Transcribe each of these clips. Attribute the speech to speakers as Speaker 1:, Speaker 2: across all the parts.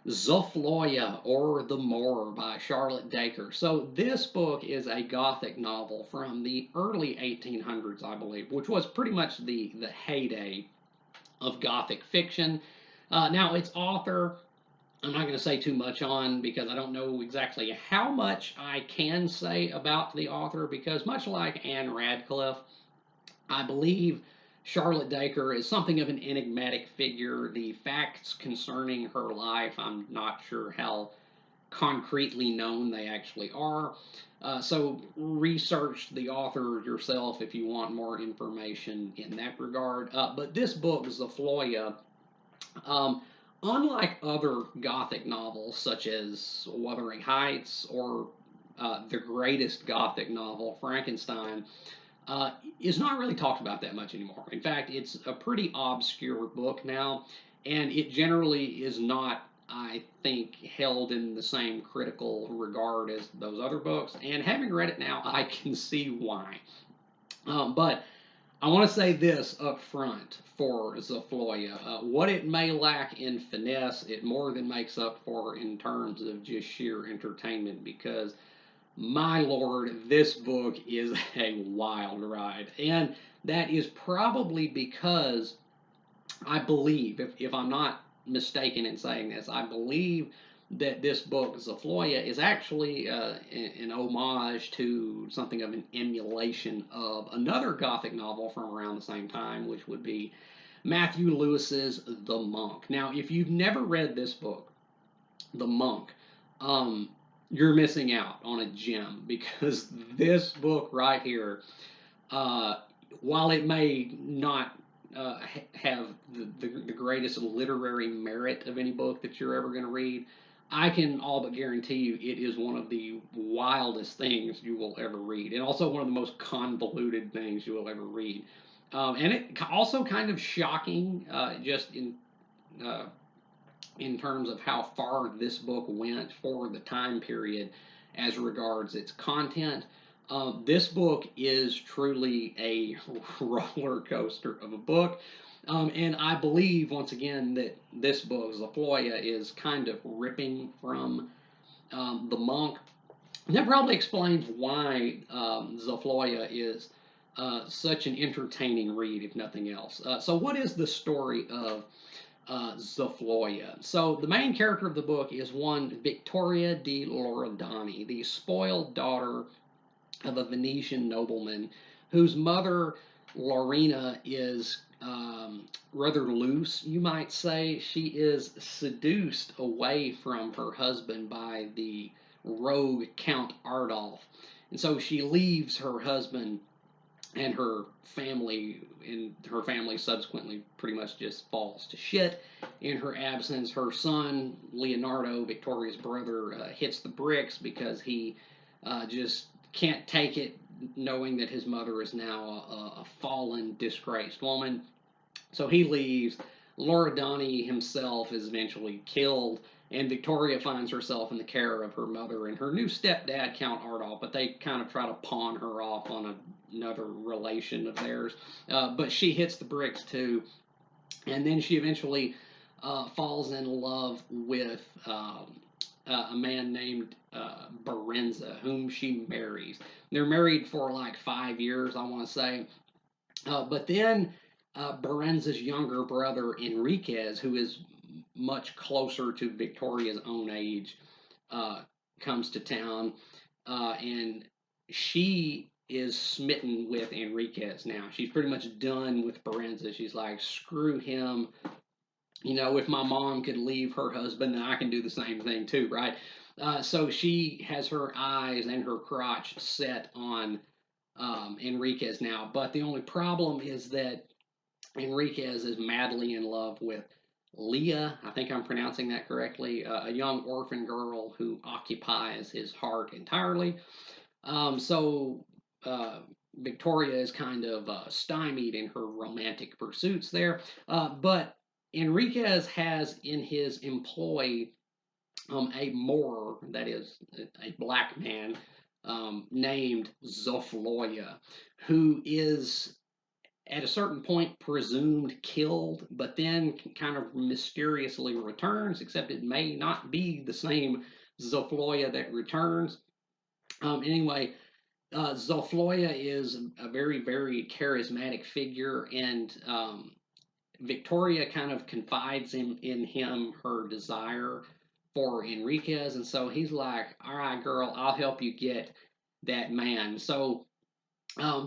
Speaker 1: Zofloya or the Moor by Charlotte Dacre. So this book is a Gothic novel from the early 1800s, I believe, which was pretty much the heyday of Gothic fiction. Now, its author, I'm not going to say too much on because I don't know exactly how much I can say about the author because much like Anne Radcliffe, I believe Charlotte Dacre is something of an enigmatic figure. The facts concerning her life, I'm not sure how concretely known they actually are. So research the author yourself if you want more information in that regard. But this book, Zofloya, um, unlike other Gothic novels such as Wuthering Heights or the greatest Gothic novel, Frankenstein, is not really talked about that much anymore. In fact, it's a pretty obscure book now, and it generally is not, I think, held in the same critical regard as those other books. And having read it now, I can see why. But I want to say this up front for Zofloya. What it may lack in finesse, it more than makes up for in terms of just sheer entertainment because my lord, this book is a wild ride. And that is probably because I believe, if I'm not mistaken in saying this, I believe that this book, Zofloya, is actually an homage to something of an emulation of another Gothic novel from around the same time, which would be Matthew Lewis's The Monk. Now, if you've never read this book, The Monk, um, you're missing out on a gem because this book right here, uh, while it may not have the greatest literary merit of any book that you're ever going to read, I can all but guarantee you it is one of the wildest things you will ever read, and also one of the most convoluted things you will ever read. And it also kind of shocking, just uh, in terms of how far this book went for the time period as regards its content. This book is truly a roller coaster of a book. And I believe, once again, that this book, Zofloya, is kind of ripping from The Monk. And that probably explains why Zofloya is such an entertaining read, if nothing else. So, what is the story of Zofloya? So, the main character of the book is one Victoria di Loredani, the spoiled daughter of a Venetian nobleman whose mother, Lorena, is rather loose, you might say. She is seduced away from her husband by the rogue Count Ardolph. And so she leaves her husband and her family subsequently pretty much just falls to shit in her absence. Her son Leonardo, Victoria's brother, hits the bricks because he just can't take it knowing that his mother is now a fallen, disgraced woman. So he leaves. Loredani himself is eventually killed, and Victoria finds herself in the care of her mother and her new stepdad, Count Ardolph, but they kind of try to pawn her off on another relation of theirs. But she hits the bricks too, and then she eventually falls in love with a man named Berenza, whom she marries. They're married for like 5 years, I want to say. But then Berenza's younger brother, Enriquez, who is much closer to Victoria's own age, uh, comes to town, and she is smitten with Enriquez now. She's pretty much done with Berenza. She's like, screw him. You know, if my mom could leave her husband, then I can do the same thing too, right? So she has her eyes and her crotch set on Enriquez now. But the only problem is that Enriquez is madly in love with Leah. I think I'm pronouncing that correctly. A young orphan girl who occupies his heart entirely. So Victoria is kind of stymied in her romantic pursuits there. But Enriquez has in his employ a Moor, that is a black man, named Zofloya, who is at a certain point presumed killed, but then kind of mysteriously returns, except it may not be the same Zofloya that returns. Anyway, Zofloya is a very, very charismatic figure, and Victoria kind of confides in him her desire for Enriquez, and so he's like, "All right, girl, I'll help you get that man." So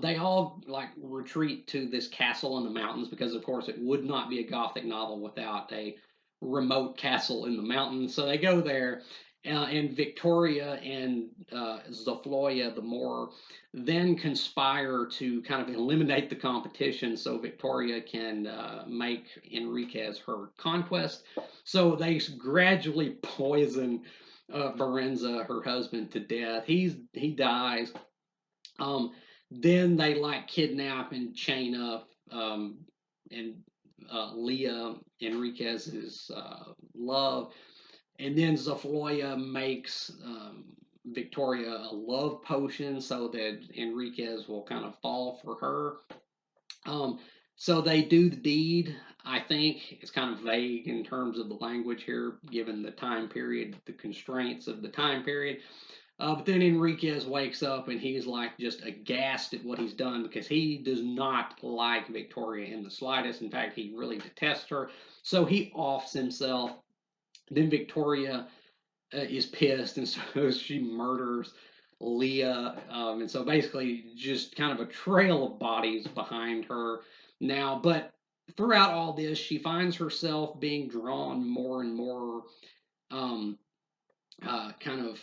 Speaker 1: they all like retreat to this castle in the mountains because, of course, it would not be a Gothic novel without a remote castle in the mountains. So they go there, and Victoria and Zofloya, the Moor, then conspire to kind of eliminate the competition so Victoria can make Enriquez her conquest. So they gradually poison Berenza, her husband, to death. He dies. Um, then they like kidnap and chain up and Leah Enriquez's love, and then Zofloya makes Victoria a love potion so that Enriquez will kind of fall for her. Um, so they do the deed. I think it's kind of vague in terms of the language here, given the time period, the constraints of the time period. But then Enriquez wakes up and he's like just aghast at what he's done because he does not like Victoria in the slightest. In fact, he really detests her. So he offs himself. Then Victoria is pissed, and so she murders Leah. And so basically, just kind of a trail of bodies behind her now. But throughout all this, she finds herself being drawn more and more, um, kind of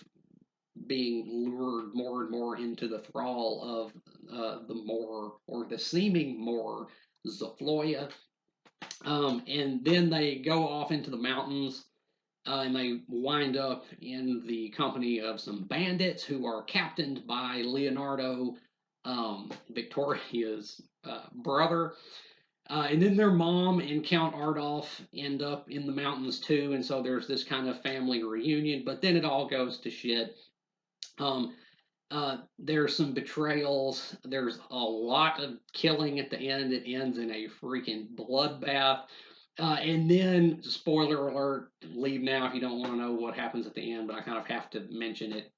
Speaker 1: being lured more and more into the thrall of the Moor, or the seeming Moor, Zofloya. And then they go off into the mountains, and they wind up in the company of some bandits who are captained by Leonardo, Victoria's brother. And then their mom and Count Ardolph end up in the mountains too, and so there's this kind of family reunion, but then it all goes to shit. Um, there's some betrayals. There's a lot of killing at the end. It ends in a freaking bloodbath. And then, spoiler alert, leave now if you don't want to know what happens at the end, but I kind of have to mention it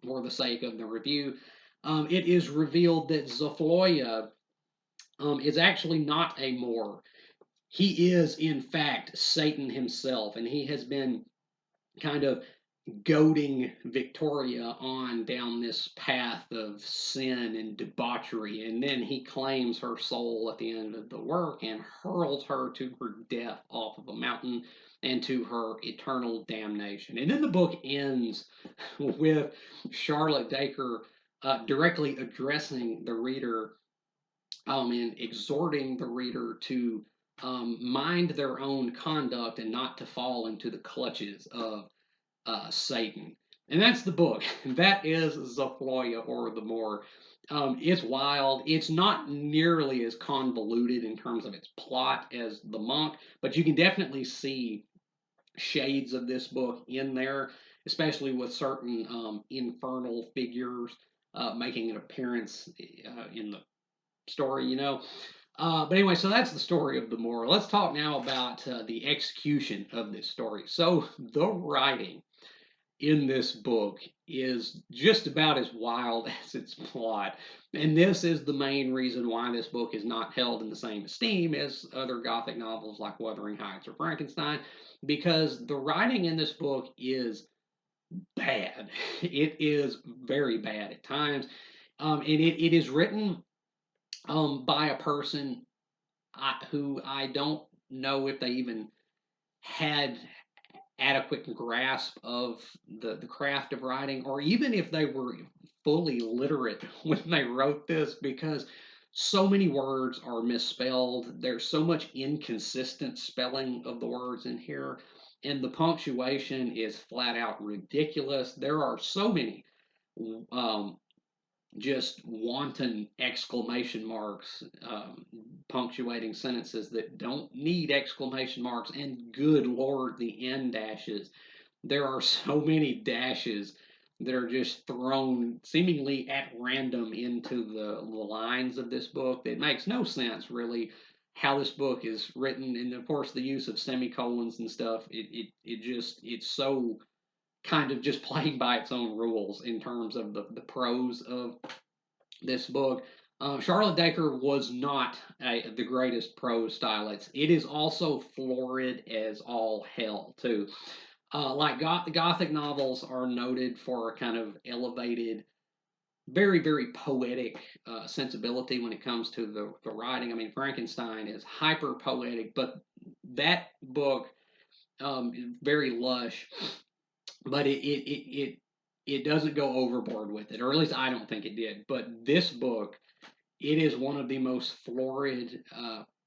Speaker 1: for the sake of the review. It is revealed that Zofloya is actually not a Moor. He is, in fact, Satan himself, and he has been kind of goading Victoria on down this path of sin and debauchery, and then he claims her soul at the end of the work and hurls her to her death off of a mountain and to her eternal damnation. And then the book ends with Charlotte Dacre directly addressing the reader, and exhorting the reader to mind their own conduct and not to fall into the clutches of Satan. And that's the book. That is Zofloya, or the Moor. It's wild. It's not nearly as convoluted in terms of its plot as The Monk, but you can definitely see shades of this book in there, especially with certain infernal figures making an appearance in the story, you know. But anyway, so that's the story of the Moor. Let's talk now about the execution of this story. So the writing in this book is just about as wild as its plot. And this is the main reason why this book is not held in the same esteem as other Gothic novels like Wuthering Heights or Frankenstein, because the writing in this book is bad. It is very bad at times. And it is written by a person who I don't know if they even had adequate grasp of the craft of writing, or even if they were fully literate when they wrote this, because so many words are misspelled. There's so much inconsistent spelling of the words in here, and the punctuation is flat out ridiculous. There are so many um, just wanton exclamation marks punctuating sentences that don't need exclamation marks, and good lord, the end dashes. There are so many dashes that are just thrown seemingly at random into the lines of this book that makes no sense really how this book is written, and of course the use of semicolons and stuff. It's so kind of just playing by its own rules in terms of the prose of this book. Charlotte Dacre was not the greatest prose stylist. It is also florid as all hell too. Like Gothic novels are noted for a kind of elevated, very very poetic sensibility when it comes to the writing. I mean, Frankenstein is hyper poetic, but that book is very lush, but it doesn't go overboard with it, or at least I don't think it did. But this book, it is one of the most florid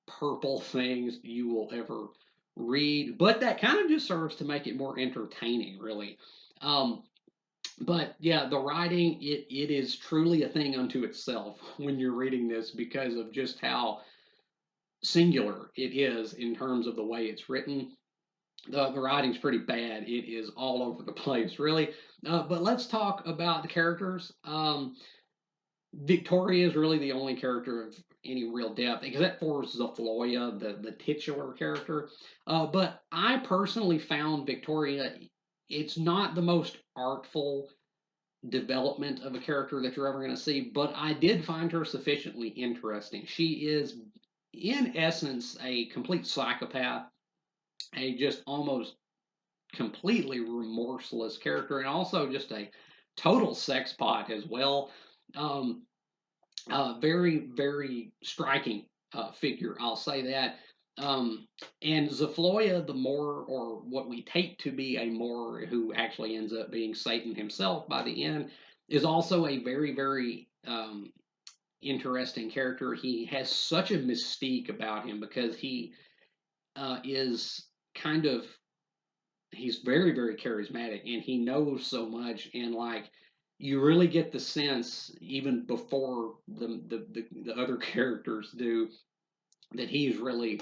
Speaker 1: purple things you will ever read. But that kind of just serves to make it more entertaining, really. Um, but yeah, the writing, it is truly a thing unto itself when you're reading this because of just how singular it is in terms of the way it's written. The writing's pretty bad. It is all over the place, really. But let's talk about the characters. Victoria is really the only character of any real depth, except for Zofloya, the titular character. But I personally found Victoria, it's not the most artful development of a character that you're ever going to see, but I did find her sufficiently interesting. She is, in essence, a complete psychopath, a just almost completely remorseless character, and also just a total sexpot as well. Um, very, very striking figure, I'll say that. Um, and Zofloya, the Moor, or what we take to be a Moor, who actually ends up being Satan himself by the end, is also a very, very interesting character. He has such a mystique about him because he is kind of he's very very charismatic and he knows so much, and like you really get the sense even before the other characters do that he's really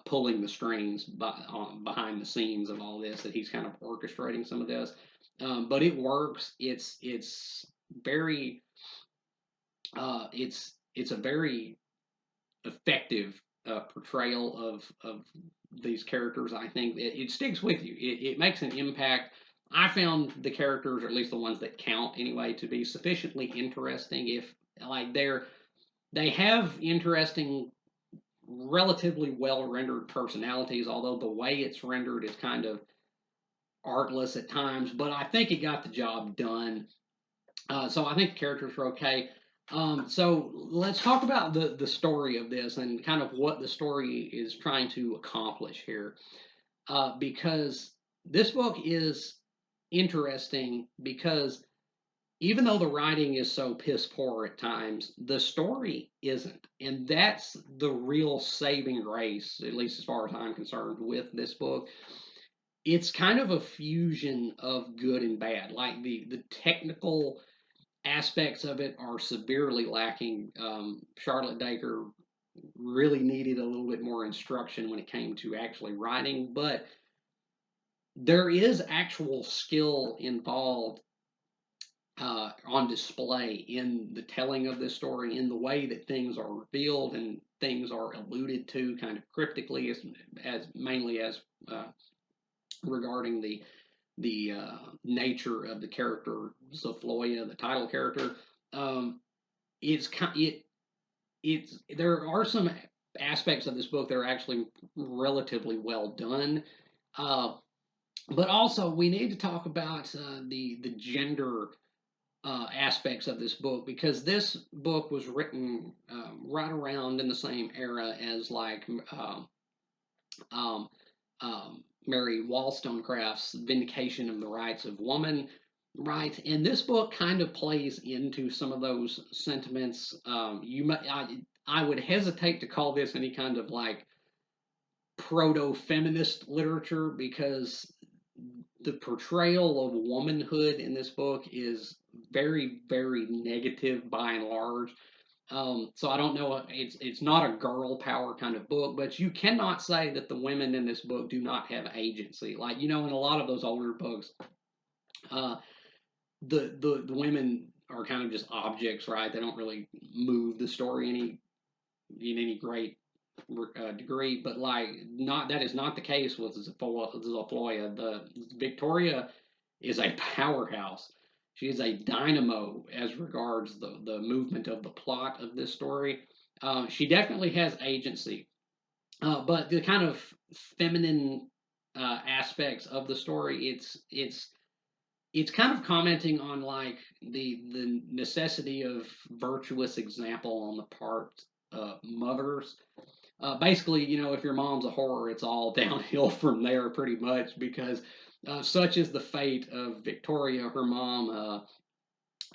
Speaker 1: pulling the strings behind the scenes of all this, that he's kind of orchestrating some of this. But it works. It's very it's a very effective portrayal of these characters. I think it sticks with you. It makes an impact. I found the characters, or at least the ones that count anyway, to be sufficiently interesting. If like they have interesting, relatively well rendered personalities, although the way it's rendered is kind of artless at times. But I think it got the job done. So I think the characters are okay. So let's talk about the story of this and kind of what the story is trying to accomplish here. Because this book is interesting because even though the writing is so piss poor at times, the story isn't. And that's the real saving grace, at least as far as I'm concerned, with this book. It's kind of a fusion of good and bad. Like the technical aspects of it are severely lacking. Charlotte Dacre really needed a little bit more instruction when it came to actually writing, but there is actual skill involved on display in the telling of this story, in the way that things are revealed and things are alluded to kind of cryptically, as mainly as regarding the nature of the character Zofloya, the title character. Um, it's it's there are some aspects of this book that are actually relatively well done, uh, but also we need to talk about the gender aspects of this book, because this book was written right around in the same era as like um, Mary Wollstonecraft's Vindication of the Rights of Woman, right? And this book kind of plays into some of those sentiments. I would hesitate to call this any kind of like proto-feminist literature, because the portrayal of womanhood in this book is very, very negative by and large. So I don't know. It's not a girl power kind of book, but you cannot say that the women in this book do not have agency. Like in a lot of those older books, uh, the women are kind of just objects, right? They don't really move the story in any great degree, but like not that is not the case with Zofloya. The Victoria is a powerhouse. She is a dynamo as regards the movement of the plot of this story. She definitely has agency, but the kind of feminine aspects of the story, it's kind of commenting on like the necessity of virtuous example on the part of mothers. Basically, if your mom's a whore, it's all downhill from there pretty much because such is the fate of Victoria. Her mom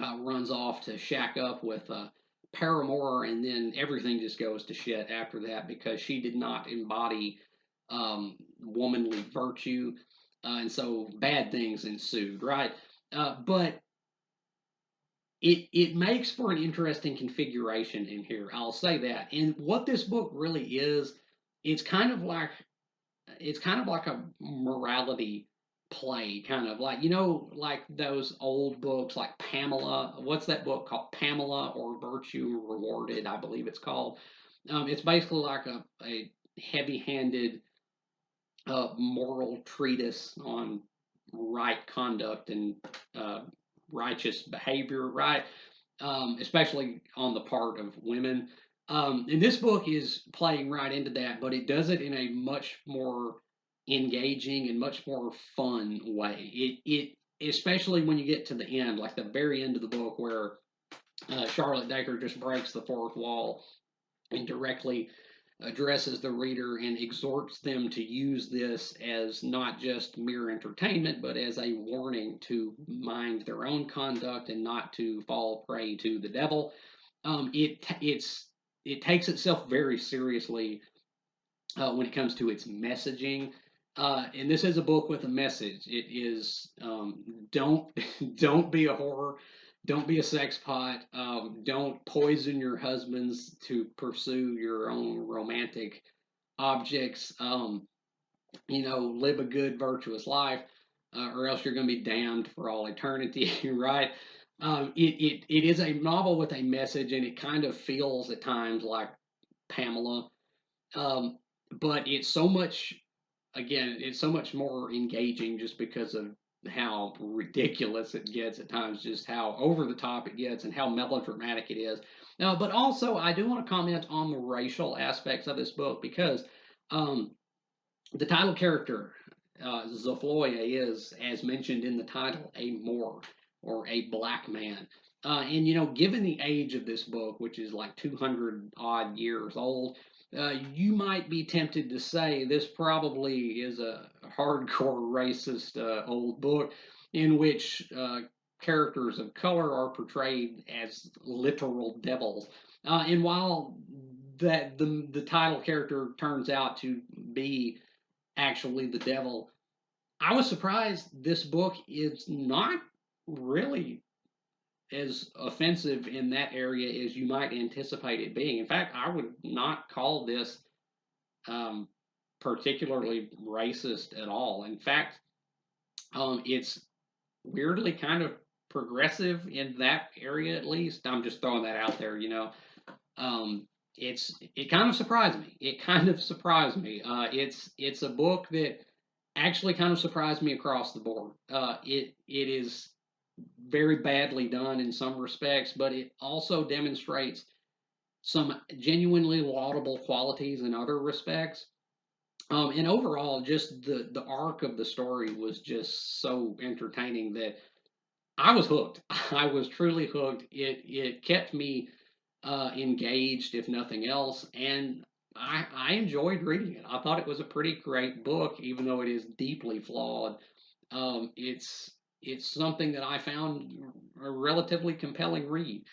Speaker 1: runs off to shack up with paramour, and then everything just goes to shit after that because she did not embody womanly virtue, and so bad things ensued, right? But it makes for an interesting configuration in here. I'll say that. And what this book really is, it's kind of like it's kind of like a morality play, kind of like like those old books like Pamela. What's that book called? Pamela or Virtue Rewarded, I believe it's called. It's basically like a heavy-handed moral treatise on right conduct and uh, righteous behavior, right? Especially on the part of women. And this book is playing right into that, but it does it in a much more engaging and much more fun way. Especially when you get to the end, like the very end of the book, where Charlotte Dacre just breaks the fourth wall and directly addresses the reader and exhorts them to use this as not just mere entertainment, but as a warning to mind their own conduct and not to fall prey to the devil. It takes itself very seriously when it comes to its messaging. And this is a book with a message. It is don't don't be a whore, don't be a sexpot, don't poison your husbands to pursue your own romantic objects. Live a good, virtuous life, or else you're going to be damned for all eternity, right? It is a novel with a message, and it kind of feels at times like Pamela, um, but it's so much more engaging just because of how ridiculous it gets at times, just how over the top it gets, and how melodramatic it is. But also, I do want to comment on the racial aspects of this book because um, the title character, Zofloya, is, as mentioned in the title, a Moor or a black man. And given the age of this book, which is like 200 odd years old, you might be tempted to say this probably is a hardcore racist old book in which characters of color are portrayed as literal devils. And while the title character turns out to be actually the devil, I was surprised this book is not really as offensive in that area as you might anticipate it being. In fact, I would not call this um, particularly racist at all. In fact, it's weirdly kind of progressive in that area, at least. I'm just throwing that out there, Um, it kind of surprised me. It kind of surprised me. It's a book that actually kind of surprised me across the board. It is very badly done in some respects, but it also demonstrates some genuinely laudable qualities in other respects. And overall, just the arc of the story was just so entertaining that I was hooked. I was truly hooked. It kept me engaged, if nothing else, and I enjoyed reading it. I thought it was a pretty great book, even though it is deeply flawed. It's something that I found a relatively compelling read.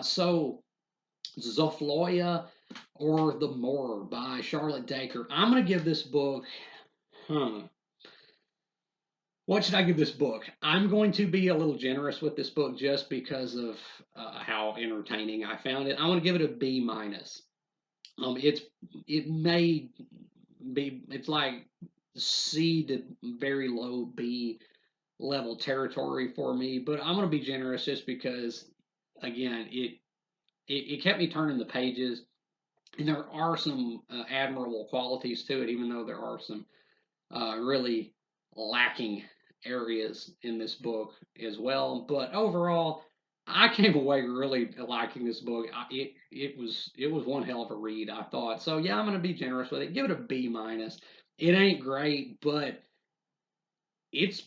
Speaker 1: So Zofloya or The Moor by Charlotte Dacre. I'm going to give this book, huh? What should I give this book? I'm going to be a little generous with this book just because of how entertaining I found it. I want to give it a B minus. It's it may be it's like C to very low B. level territory for me, but I'm going to be generous just because, again, it kept me turning the pages, and there are some admirable qualities to it, even though there are some really lacking areas in this book as well. But overall, I came away really liking this book. It was one hell of a read, I thought. So yeah, I'm going to be generous with it. Give it a B minus. It ain't great, but it's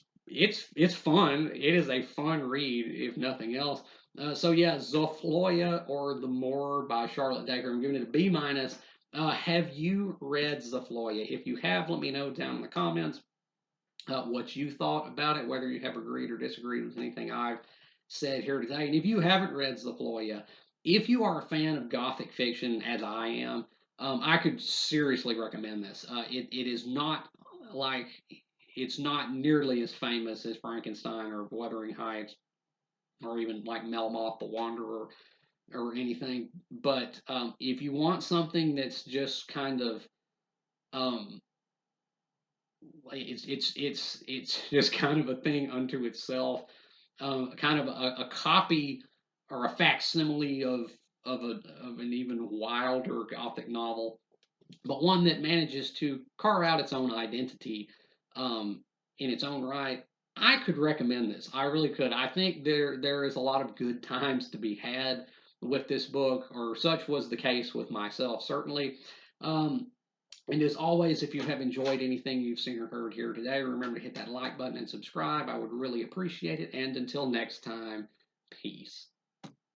Speaker 1: fun. It is a fun read, if nothing else. So yeah, Zofloya or the Moor by Charlotte Dacre. I'm giving it a B minus. Have you read Zofloya? If you have, let me know down in the comments what you thought about it, whether you have agreed or disagreed with anything I've said here today. And if you haven't read Zofloya, if you are a fan of Gothic fiction, as I am, I could seriously recommend this. It is not like it's not nearly as famous as Frankenstein or Wuthering Heights or even like Melmoth the Wanderer or anything. But if you want something that's just kind of um, it's just kind of a thing unto itself, kind of a copy or a facsimile of an even wilder Gothic novel, but one that manages to carve out its own identity in its own right. I could recommend this. I really could. I think there is a lot of good times to be had with this book, or such was the case with myself, certainly. Um, and as always, if you have enjoyed anything you've seen or heard here today, remember to hit that like button and subscribe. I would really appreciate it. And until next time, peace.